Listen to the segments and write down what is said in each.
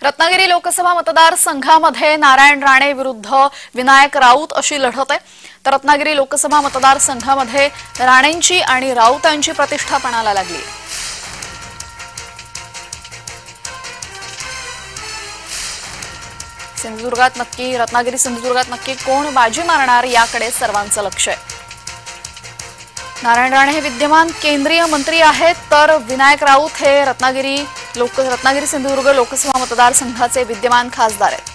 रत्नागिरी लोकसभा मतदारसंघामध्ये नारायण राणे विरुद्ध विनायक राऊत अशी लढत आहे। तर रत्नागिरी लोकसभा मतदारसंघामध्ये राणेंची आणि राऊतांची प्रतिष्ठा पणाला लागली आहे। सिंधुदुर्गात नक्की रत्नागिरी सिंधुदुर्गात नक्की कोण बाजी मारणार याकडे सर्वांचं लक्ष आहे। नारायण राणे हे विद्यमान केंद्रीय मंत्री आहेत, तर विनायक राऊत हे रत्नागिरी सिंधुदुर्ग लोकसभा मतदारसंघाचे विद्यमान खासदार आहेत।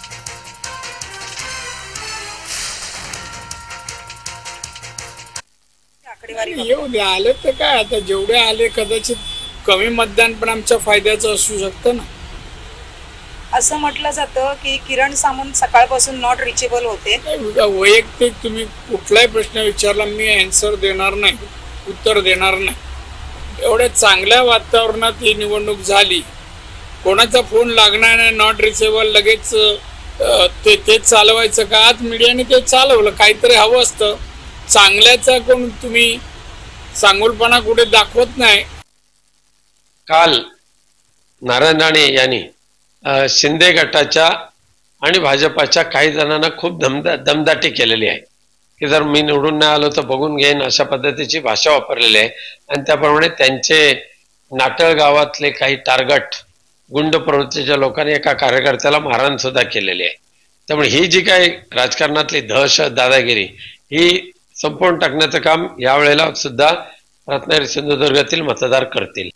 एवढे आले तर काय, आता जेवढे आले कदाचित कमी मतदान पण आमच्या फायद्याचं असू शकतं ना। असं म्हटलं जातं की किरण सामंत सकाळपासून नॉट रिचेबल होते। वैयक्तिक तुम्ही कुठलाही प्रश्न विचारला मी आन्सर देणार नाही, उत्तर देणार नाही। एवढ्या चांगल्या वातावरणात ही निवडणूक झाली, कोणाचा फोन लागणार नाही, नॉट रिचेबल, लगेच ते चालवायचं का? आज मीडियाने ते चालवलं, काहीतरी हवं असतं। चांगल्याचा कोण तुम्ही चांगुलपणा कुठे दाखवत नाही। काल नारायण राणे यांनी शिंदे गटाच्या आणि भाजपाच्या काही जणांना खूप दमदाटी केलेली आहे की जर मी निवडून नाही आलो तर बघून घेईन, अशा पद्धतीची भाषा वापरलेली आहे। आणि त्याप्रमाणे त्यांचे नाटळ गावातले काही टार्गट गुंड प्रवृत्तीच्या लोकांनी एका कार्यकर्त्याला मारहाण सुद्धा केलेली आहे। त्यामुळे ही जी काही राजकारणातली दहशत, दादागिरी ही संपवून टाकण्याचं काम यावेळेला सुद्धा रत्नागिरी सिंधुदुर्गातील मतदार करतील।